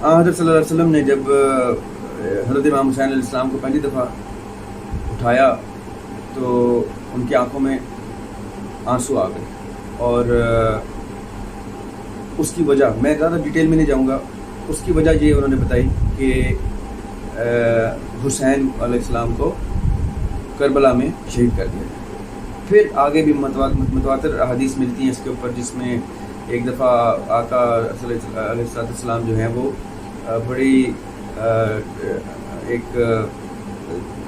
حضرت صلی اللہ علیہ وسلم نے جب حضرت امام حسین علیہ السلام کو پہلی دفعہ اٹھایا تو ان کی آنکھوں میں آنسو آ گئے، اور اس کی وجہ میں زیادہ ڈیٹیل میں نہیں جاؤں گا، اس کی وجہ یہ انہوں نے بتائی کہ حسین علیہ السلام کو کربلا میں شہید کر دیا۔ پھر آگے بھی متواتر احادیث ملتی ہیں اس کے اوپر، جس میں ایک دفعہ آقا علیہ السلام جو ہیں وہ بڑی ایک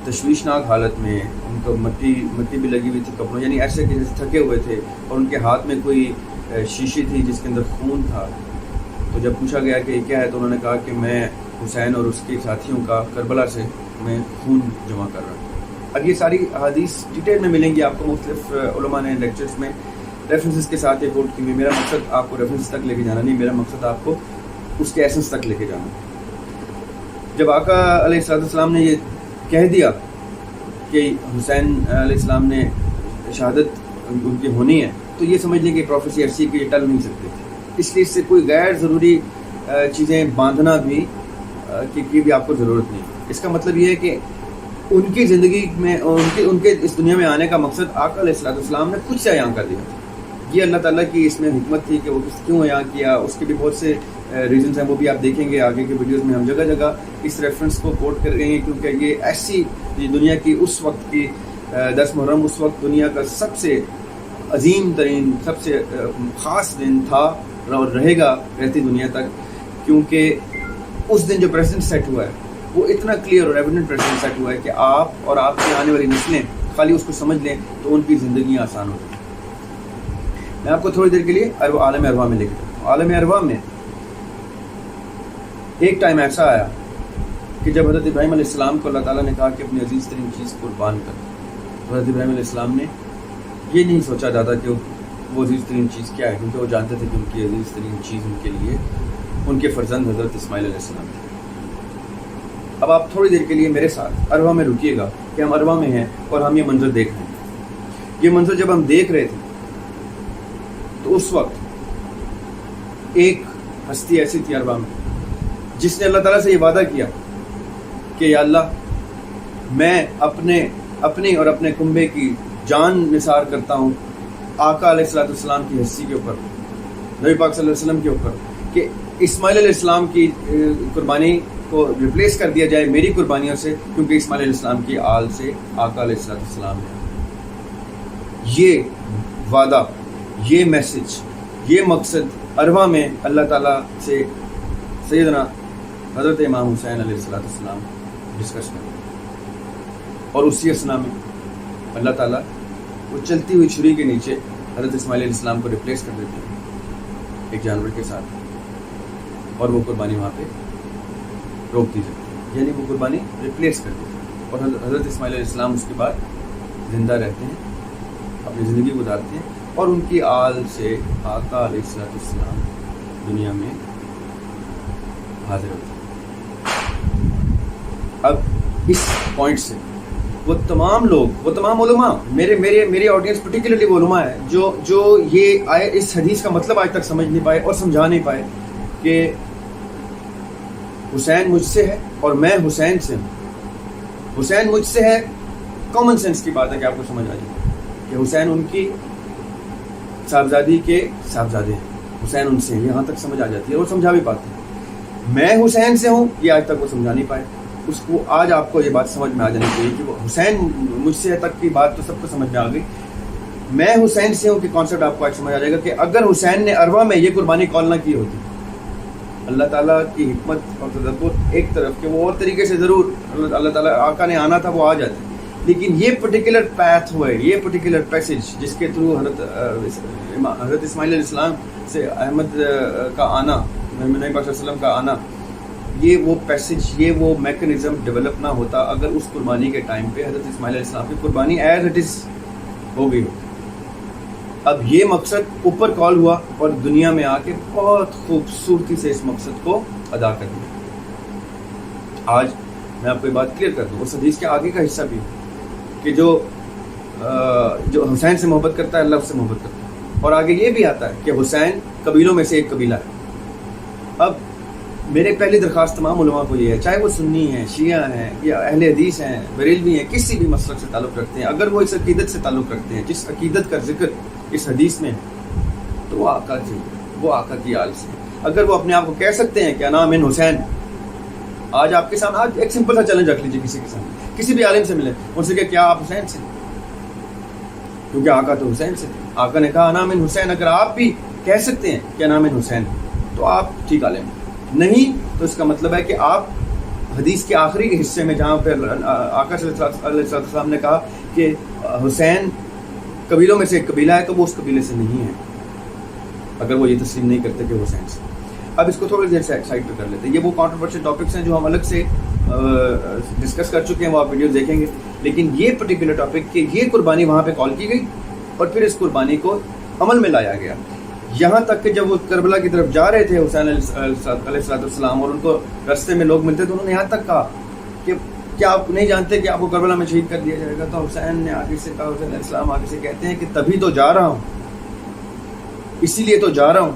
تشویشناک حالت میں، ان کو مٹی بھی لگی ہوئی تھی کپڑوں، یعنی ایسے کہ جیسے تھکے ہوئے تھے، اور ان کے ہاتھ میں کوئی شیشی تھی جس کے اندر خون تھا۔ تو جب پوچھا گیا کہ یہ کیا ہے تو انہوں نے کہا کہ میں حسین اور اس کے ساتھیوں کا کربلا سے میں خون جمع کر رہا ہوں۔ اب یہ ساری احادیث ڈیٹیل میں ملیں گی آپ کو، مختلف علماء نے لیکچرز میں ریفرنسز کے ساتھ یہ کوٹ کی ہوئی۔ میرا مقصد آپ کو ریفرنس تک لے کے جانا نہیں، میرا مقصد آپ کو اس کے ایسنس تک لے کے جانا۔ جب آقا علیہ السلام نے یہ کہہ دیا کہ حسین علیہ السلام نے شہادت ان کی ہونی ہے، تو یہ سمجھ لیں کہ پروفیسی ایسی کہ یہ ٹل نہیں سکتے تھے، اس لیے اس سے کوئی غیر ضروری چیزیں باندھنا بھی کی بھی آپ کو ضرورت نہیں۔ اس کا مطلب یہ ہے کہ ان کی زندگی میں ان کے اس دنیا میں آنے کا مقصد آقا علیہ السلام نے خود سے عیاں کر دیا تھا۔ یہ اللہ تعالیٰ کی اس میں حکمت تھی کہ وہ کیوں عیاں کیا، اس کے بھی بہت سے ریزنز ہیں، وہ بھی آپ دیکھیں گے آگے کے ویڈیوز میں۔ ہم جگہ جگہ اس ریفرنس کو کوٹ کر رہے ہیں کیونکہ یہ ایسی دنیا کی اس وقت کی 10 محرم اس وقت دنیا کا سب سے عظیم ترین، سب سے خاص دن تھا اور رہے گا رہتی دنیا تک، کیونکہ اس دن جو پریسیڈنٹ سیٹ ہوا ہے وہ اتنا کلیئر اور ایویڈنٹ پریسیڈنٹ سیٹ ہوا ہے کہ آپ اور آپ کی آنے والی نسلیں خالی اس کو سمجھ لیں تو ان کی زندگیاں آسان ہو جائیں۔ میں آپ کو تھوڑی دیر کے لیے عالم ارواح میں لے کے جاتا ہوں۔ عالم ارواح میں ایک ٹائم ایسا آیا کہ جب حضرت ابراہیم علیہ السلام کو اللہ تعالیٰ نے کہا کہ اپنی عزیز ترین چیز قربان کر، حضرت ابراہیم علیہ السلام نے یہ نہیں سوچا جاتا کہ وہ عزیز ترین چیز کیا ہے، کیونکہ وہ جانتے تھے کہ ان کی عزیز ترین چیز ان کے لیے ان کے فرزند حضرت اسماعیل علیہ السلام تھے۔ اب آپ تھوڑی دیر کے لیے میرے ساتھ ارواح میں رکیے گا کہ ہم ارواح میں ہیں اور ہم یہ منظر دیکھ رہے ہیں۔ یہ منظر جب ہم دیکھ رہے تھے تو اس وقت ایک ہستی ایسی تھی ارواح میں جس نے اللہ تعالیٰ سے یہ وعدہ کیا کہ یا اللہ، میں اپنی اور اپنے کنبے کی جان نثار کرتا ہوں آقا علیہ السلام کی ہستی کے اوپر، نبی پاک صلی اللہ علیہ وسلم کے اوپر، کہ اسماعیل علیہ السلام کی قربانی کو ریپلیس کر دیا جائے میری قربانیوں سے، کیونکہ اسماعیل علیہ السلام کی آل سے آقا علیہ السلام ہے۔ یہ وعدہ، یہ میسج، یہ مقصد ارواح میں اللہ تعالیٰ سے سیدنا حضرت امام حسین علیہ السلام ڈسکس کریں، اور اسی اسنا میں اللہ تعالیٰ وہ چلتی ہوئی چھری کے نیچے حضرت اسماعیل علیہ السلام کو ریپلیس کر دیتے ہیں ایک جانور کے ساتھ، اور وہ قربانی وہاں پہ روک دی جاتی ہے، یعنی وہ قربانی ریپلیس کر دی جاتی ہے، اور حضرت اسماعیل علیہ السلام اس کے بعد زندہ رہتے ہیں، اپنی زندگی گزارتے ہیں، اور ان کی آل سے آقا علیہ السلام دنیا میں حاضر ہوتے ہیں۔ اب اس پوائنٹ سے وہ تمام لوگ، وہ تمام علماء، میری آڈینس پرٹیکولرلی وہ علماء ہے جو یہ اس حدیث کا مطلب آج تک سمجھ نہیں پائے اور سمجھا نہیں پائے کہ حسین مجھ سے ہے اور میں حسین سے ہوں۔ حسین مجھ سے ہے، کامن سینس کی بات ہے کہ آپ کو سمجھ آ جائے کہ حسین ان کی صاحبزادی کے صاحبزادے ہیں، حسین ان سے ہیں، یہاں تک سمجھ آ جاتی ہے اور سمجھا بھی پاتے ہیں۔ میں حسین سے ہوں، یہ آج تک وہ سمجھا نہیں پائے، اس کو آج آپ کو یہ بات سمجھ میں آ جانی چاہیے کہ وہ حسین مجھ سے تک کی بات تو سب کو سمجھ میں آ گئی۔ میں حسین سے ہوں کہ کانسیپٹ آپ کو آج سمجھ آ جائے گا کہ اگر حسین نے ارواح میں یہ قربانی کال نہ کی ہوتی، اللہ تعالیٰ کی حکمت اور تدبر ایک طرف کہ وہ اور طریقے سے ضرور اللہ تعالیٰ آقا نے آنا تھا وہ آ جاتے، لیکن یہ پرٹیکولر پیتھ ہوئے، یہ پرٹیکولر پیسج جس کے تھرو حضرت اسماعیل علیہ السلام سے احمد کا آنا، نبی پاک صلی اللہ علیہ وسلم کا آنا، یہ وہ پیسج، یہ وہ میکنزم ڈیولپ نہ ہوتا اگر اس قربانی کے ٹائم پہ حضرت اسماعیل علیہ السلام کی قربانی ایز اٹ از ہو گئی ہو۔ اب یہ مقصد اوپر کال ہوا اور دنیا میں آ کے بہت خوبصورتی سے اس مقصد کو ادا کر دیا۔ آج میں آپ کو یہ بات کلیئر کر دوں، اس حدیث کے آگے کا حصہ بھی کہ جو حسین سے محبت کرتا ہے اللہ اس سے محبت کرتا ہے، اور آگے یہ بھی آتا ہے کہ حسین قبیلوں میں سے ایک قبیلہ ہے۔ اب میرے پہلی درخواست تمام علماء کو یہ ہے، چاہے وہ سنی ہیں، شیعہ ہیں یا اہل حدیث ہیں، بریلوی ہیں، کسی بھی مسلک سے تعلق رکھتے ہیں، اگر وہ اس عقیدت سے تعلق رکھتے ہیں جس عقیدت کا ذکر اس حدیث میں تو وہ آقا کی آل سے. اگر وہ اپنے آپ کو کہہ سکتے ہیں کہ انا من حسین، آج آپ کے سامنے آج ایک سمپل سا چیلنج رکھ لیجیے کسی کے سامنے، کسی بھی عالم سے ملے، ان سے کہ کیا آپ حسین سے؟ کیونکہ آقا تو حسین سے، آقا نے کہا انا من حسین. اگر آپ بھی کہہ سکتے ہیں کہ انا من حسین تو آپ ٹھیک عالم نہیں، تو اس کا مطلب ہے کہ آپ حدیث کے آخری حصے میں جہاں پہ آقا صلی اللہ علیہ وسلم نے کہا کہ حسین قبیلوں میں سے ایک قبیلہ ہے تو وہ اس قبیلے سے نہیں ہے، اگر وہ یہ تسلیم نہیں کرتے کہ حسین سے. اب اس کو تھوڑی دیر سائڈ پہ کر لیتے ہیں. یہ وہ کانٹروورشل ٹاپکس ہیں جو ہم الگ سے ڈسکس کر چکے ہیں، وہ آپ ویڈیوز دیکھیں گے. لیکن یہ پرٹیکولر ٹاپک کہ یہ قربانی وہاں پہ کال کی گئی اور پھر اس قربانی کو عمل میں لایا گیا، یہاں تک کہ جب وہ کربلا کی طرف جا رہے تھے حسین علیہ السلام اور ان کو راستے میں لوگ ملتے تو انہوں نے یہاں تک کہا کہ کیا آپ نہیں جانتے کہ آپ کو کربلا میں شہید کر دیا جائے گا؟ تو حسین نے آگے سے کہا، حسین علیہ السلام آگے سے کہتے ہیں کہ تبھی تو جا رہا ہوں، اسی لیے تو جا رہا ہوں،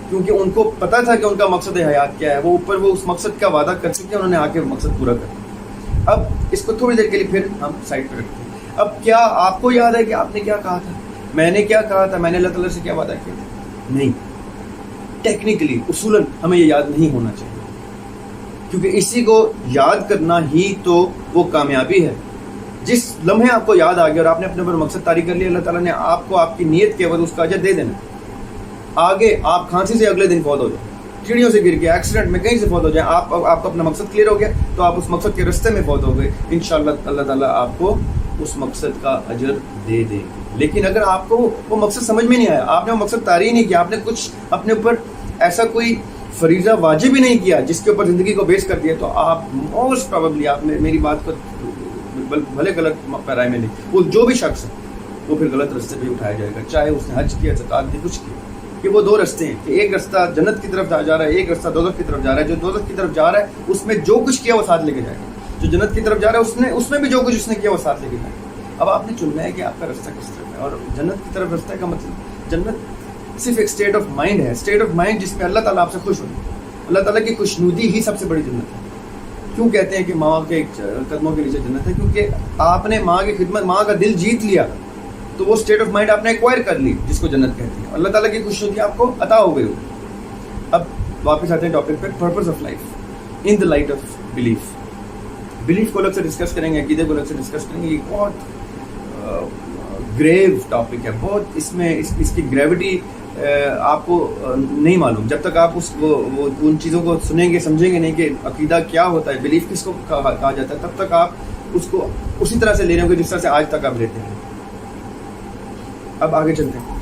کیونکہ ان کو پتا تھا کہ ان کا مقصد حیات کیا ہے. وہ اوپر وہ اس مقصد کا وعدہ کر چکے، انہوں نے آ کے مقصد پورا کر دیا. اب اس کو تھوڑی دیر کے لیے پھر ہم سائڈ پہ رکھتے ہیں. اب کیا آپ کو یاد ہے کہ آپ نے کیا کہا تھا؟ میں نے کیا کہا تھا؟ میں نے اللہ تعالیٰ سے کیا وعدہ کیا تھا؟ نہیں، ٹیکنیکلی اصولاً ہمیں یہ یاد نہیں ہونا چاہیے، کیونکہ اسی کو یاد کرنا ہی تو وہ کامیابی ہے. جس لمحے آپ کو یاد آ گیا اور آپ نے اپنے اوپر مقصد طاری کر لیا، اللہ تعالیٰ نے آپ کو آپ کی نیت کے عوض اس کا اجر دے دینا. آگے آپ کھانسی سے اگلے دن فوت ہو جائیں، چڑیوں سے گر کے ایکسیڈنٹ میں کہیں سے فوت ہو جائیں، آپ کو اپنا مقصد کلیئر ہو گیا تو آپ اس مقصد کے راستے میں فوت ہو گئے، انشاءاللہ اللہ تعالیٰ آپ کو اس مقصد کا اجر دے دے. لیکن اگر آپ کو وہ مقصد سمجھ میں نہیں آیا، آپ نے وہ مقصد طاری نہیں کیا، آپ نے کچھ اپنے اوپر ایسا کوئی فریضہ واجب ہی نہیں کیا جس کے اوپر زندگی کو بیس کر دیا، تو آپ موسٹ پروبیبلی آپ میری بات کو بھلے غلط پیرائے میں نہیں، وہ جو بھی شخص ہے وہ پھر غلط راستے پہ اٹھایا جائے گا، چاہے اس نے حج کیا، زکات دی، کچھ کیا. کہ وہ دو راستے ہیں کہ ایک راستہ جنت کی طرف جا رہا ہے، ایک راستہ دوزخ کی طرف جا رہا ہے. جو دوزخ کی طرف جا رہا ہے اس میں جو کچھ کیا وہ ساتھ لے کے جائے گا، جو جنت کی طرف جا رہا ہے اس میں بھی جو کچھ اس نے کیا وہ ساتھ لے کے جائے گا. اب آپ نے چننا ہے کہ آپ کا راستہ کس طرف ہے. اور جنت کی طرف راستہ کا مطلب جنت صرف ایک اسٹیٹ آف مائنڈ ہے، اسٹیٹ آف مائنڈ جس میں اللہ تعالیٰ آپ سے خوش ہو جائے. اللہ تعالیٰ کی خوشنودی ہی سب سے بڑی جنت ہے. کیوں کہتے ہیں کہ ماں کے قدموں کے نیچے جنت ہے؟ کیونکہ آپ نے ماں کی خدمت، ماں کا دل جیت لیا تو وہ اسٹیٹ آف مائنڈ آپ نے ایکوائر کر لی جس کو جنت کہتے ہیں. اللہ تعالیٰ کی خوشنودی آپ کو عطا ہو گئی ہو. اب واپس آتے ہیں ٹاپک پہ، purpose of life in the light of belief. Belief کو الگ سے ڈسکس کریں گے، عقیدے کو الگ سے ڈسکس کریں گے. یہ بہت گریو ٹاپک ہے، بہت اس میں اس کی گریوٹی آپ کو نہیں معلوم جب تک آپ وہ ان چیزوں کو سنیں گے، سمجھیں گے نہیں کہ عقیدہ کیا ہوتا ہے، بلیف کس کو کہا جاتا ہے. تب تک آپ اس کو اسی طرح سے لے رہے ہوں گے جس طرح سے آج تک آپ لیتے ہیں. اب آگے چلتے ہیں.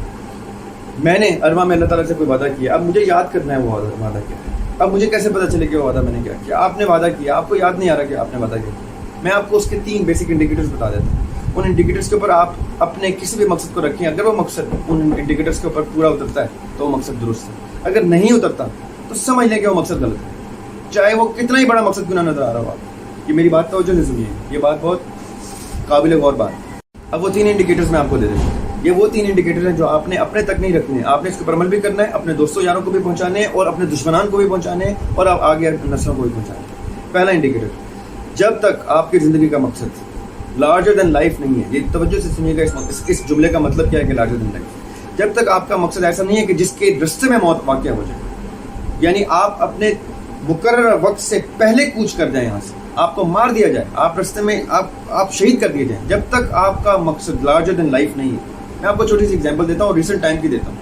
میں نے ارما میں اللہ تعالیٰ سے کوئی وعدہ کیا، اب مجھے یاد کرنا ہے وہ وعدہ کیا ہے. اب مجھے کیسے پتا چلے کہ وہ وعدہ میں نے کیا کیا؟ آپ نے وعدہ کیا، آپ کو یاد نہیں آ رہا کہ آپ نے وعدہ کیا. میں آپ کو اس کے 3 بیسک انڈیکیٹرز بتا دیتا ہوں. ان انڈیکیٹرز کے اوپر آپ اپنے کسی بھی مقصد کو رکھیں. اگر وہ مقصد ان انڈیکیٹرز کے اوپر پورا اترتا ہے تو وہ مقصد درست ہے. اگر نہیں اترتا تو سمجھ لیں کہ وہ مقصد غلط ہے، چاہے وہ کتنا ہی بڑا مقصد کیوں نہ نظر آ رہا ہو. آپ یہ میری بات توجہ سے سنیے، یہ بات بہت قابل غور بات ہے. اب وہ 3 انڈیکیٹرز میں آپ کو دے دیتا ہوں. یہ وہ 3 انڈیکیٹر ہیں جو آپ نے اپنے تک نہیں رکھنے ہیں، آپ نے اس کے اوپر عمل بھی کرنا ہے، اپنے دوستوں یاروں کو بھی پہنچانے ہیں اور اپنے دشمنان کو بھی پہنچانے ہیں اور آپ آگے نسلوں کو بھی پہنچانے ہیں. پہلا انڈیکیٹر، جب تک آپ کی زندگی کا مقصد لارجر دین لائف نہیں ہے. یہ توجہ سے سنیے گا، اس جملے کا مطلب کیا ہے کہ لارجر دین لائف. جب تک آپ کا مقصد ایسا نہیں ہے کہ جس کے رستے میں موت واقع ہو جائے، یعنی آپ اپنے مقررہ وقت سے پہلے کوچ کر جائیں، یہاں سے آپ کو مار دیا جائے، آپ رستے میں آپ شہید کر دیے جائیں، جب تک آپ کا مقصد لارجر دین لائف نہیں ہے. میں آپ کو چھوٹی سی ایگزامپل دیتا ہوں اور ریسنٹ ٹائم کی دیتا ہوں.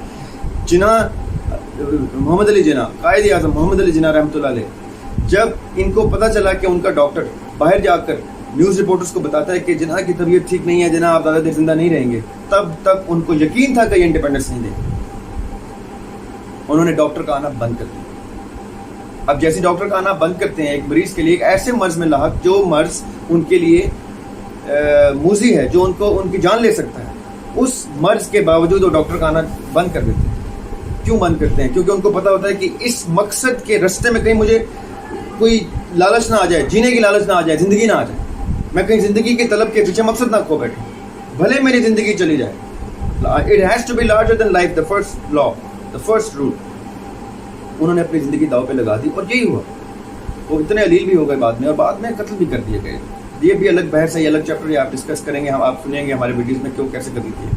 محمد علی جناح، قائد اعظم محمد علی جناح رحمۃ اللہ علیہ، جب ان کو پتہ چلا کہ ان کا ڈاکٹر باہر جا کر نیوز رپورٹرز کو بتاتا ہے کہ جناح کی طبیعت ٹھیک نہیں ہے، جناح آپ زیادہ دیر زندہ نہیں رہیں گے، تب تک ان کو یقین تھا کہ یہ انڈیپینڈنس نہیں دیں گے. انہوں نے ڈاکٹر کا آنا بند کر دیا. اب جیسے ڈاکٹر کا آنا بند کرتے ہیں ایک مریض کے لیے، ایک ایسے مرض میں لاحق جو مرض ان کے لیے موذی ہے، جو ان کی جان لے سکتا ہے، اس مرض کے باوجود وہ ڈاکٹر کا آنا بند کر دیتے ہیں. کیوں بند کرتے ہیں؟ کیونکہ ان کو پتہ ہوتا ہے کہ اس مقصد کے رستے میں کہیں مجھے کوئی لالچ نہ آ جائے، جینے کی لالچ نہ آ جائے، زندگی نہ آ جائے، میں کہیں زندگی کے طلب کے پیچھے مقصد نہ کھو بیٹھوں، بھلے میری زندگی چلی جائے. It has to be larger than life, the first law, the first rule. انہوں نے اپنی زندگی داؤ پہ لگا دی اور یہی ہوا. وہ اتنے علیل بھی ہو گئے بعد میں اور بعد میں قتل بھی کر دیے گئے. یہ بھی الگ بحث ہے, یہ الگ چیپٹر ہے, آپ ڈسکس کریں گے, ہم آپ سنیں گے ہمارے ویڈیوز میں کیوں کیسے قتل کیے.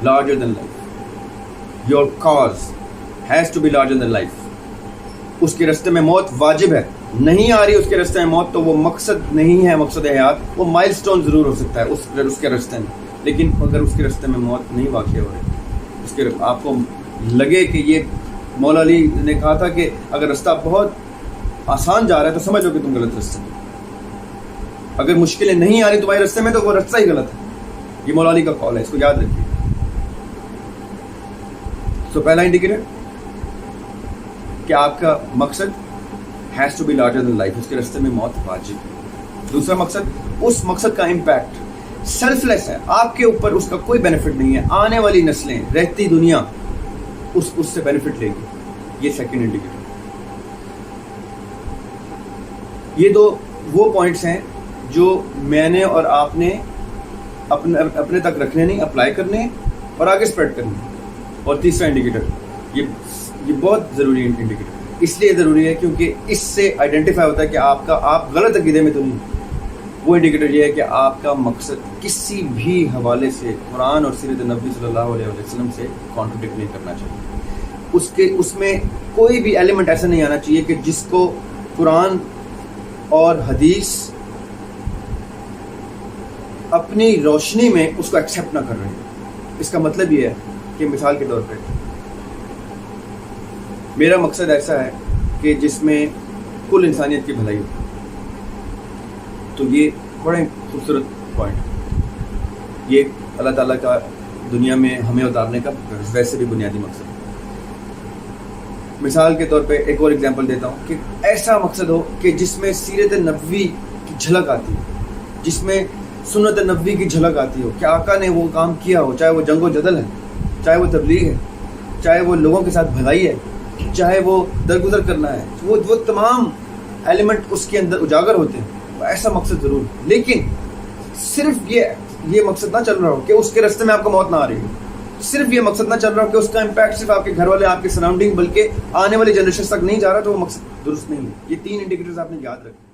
Larger than life, your cause has to be larger than life. اس کے راستے میں موت واجب ہے, نہیں آ رہی اس کے راستے میں موت تو وہ مقصد نہیں ہے, مقصد حیات. وہ مائل سٹون ضرور ہو سکتا ہے اس کے راستے میں, لیکن اگر اس کے راستے میں موت نہیں واقع ہو رہی, اس کے آپ کو لگے کہ یہ مولا علی نے کہا تھا کہ اگر راستہ بہت آسان جا رہا ہے تو سمجھو کہ تم غلط راستے میں, اگر مشکلیں نہیں آ رہی تمہارے راستے میں تو وہ راستہ ہی غلط ہے. یہ مولا علی کا قول ہے, اس کو یاد رکھیے. سو پہلا انڈیکیٹر کہ آپ کا مقصد has to be larger than life, اس کے راستے میں موت واجب. دوسرا مقصد, اس مقصد کا امپیکٹ سیلف لیس ہے, آپ کے اوپر اس کا کوئی بینیفٹ نہیں ہے, آنے والی نسلیں, رہتی دنیا اس سے بینیفٹ لے گی. یہ سیکنڈ انڈیکیٹر. یہ دو وہ پوائنٹس ہیں جو میں نے اور آپ نے اپنے تک رکھنے نہیں, اپلائی کرنے اور آگے اسپریڈ کرنے. اور تیسرا انڈیکیٹر, یہ بہت ضروری انڈیکیٹر, اس لیے ضروری ہے کیونکہ اس سے آئیڈینٹیفائی ہوتا ہے کہ آپ غلط عقیدے میں تو نہیں. وہ انڈیکیٹر یہ ہے کہ آپ کا مقصد کسی بھی حوالے سے قرآن اور سیرت نبی صلی اللہ علیہ وسلم سے کانٹرڈکٹ نہیں کرنا چاہیے. اس میں کوئی بھی ایلیمنٹ ایسا نہیں آنا چاہیے کہ جس کو قرآن اور حدیث اپنی روشنی میں اس کو ایکسیپٹ نہ کر رہے ہیں. اس کا مطلب یہ ہے کہ مثال کے طور پہ میرا مقصد ایسا ہے کہ جس میں کل انسانیت کی بھلائی ہو, تو یہ بڑے خوبصورت پوائنٹ, یہ اللہ تعالیٰ کا دنیا میں ہمیں اتارنے کا ویسے بھی بنیادی مقصد ہے. مثال کے طور پہ ایک اور ایگزامپل دیتا ہوں کہ ایسا مقصد ہو کہ جس میں سیرت نبوی کی جھلک آتی ہو, جس میں سنت نبوی کی جھلک آتی ہو کہ آقا نے وہ کام کیا ہو, چاہے وہ جنگ و جدل ہے, چاہے وہ تبلیغ ہے, چاہے وہ لوگوں کے ساتھ بھلائی ہے, چاہے وہ درگزر کرنا ہے, وہ تمام ایلیمنٹ اس کے اندر اجاگر ہوتے ہیں. ایسا مقصد ضرور, لیکن صرف یہ مقصد نہ چل رہا ہو کہ اس کے راستے میں آپ کو موت نہ آ رہی ہو, صرف یہ مقصد نہ چل رہا ہو کہ اس کا امپیکٹ صرف آپ کے گھر والے, آپ کے سراؤنڈنگ, بلکہ آنے والی جنریشن تک نہیں جا رہا, تو وہ مقصد درست نہیں ہے. یہ 3 انڈیکیٹرز آپ نے یاد رکھے.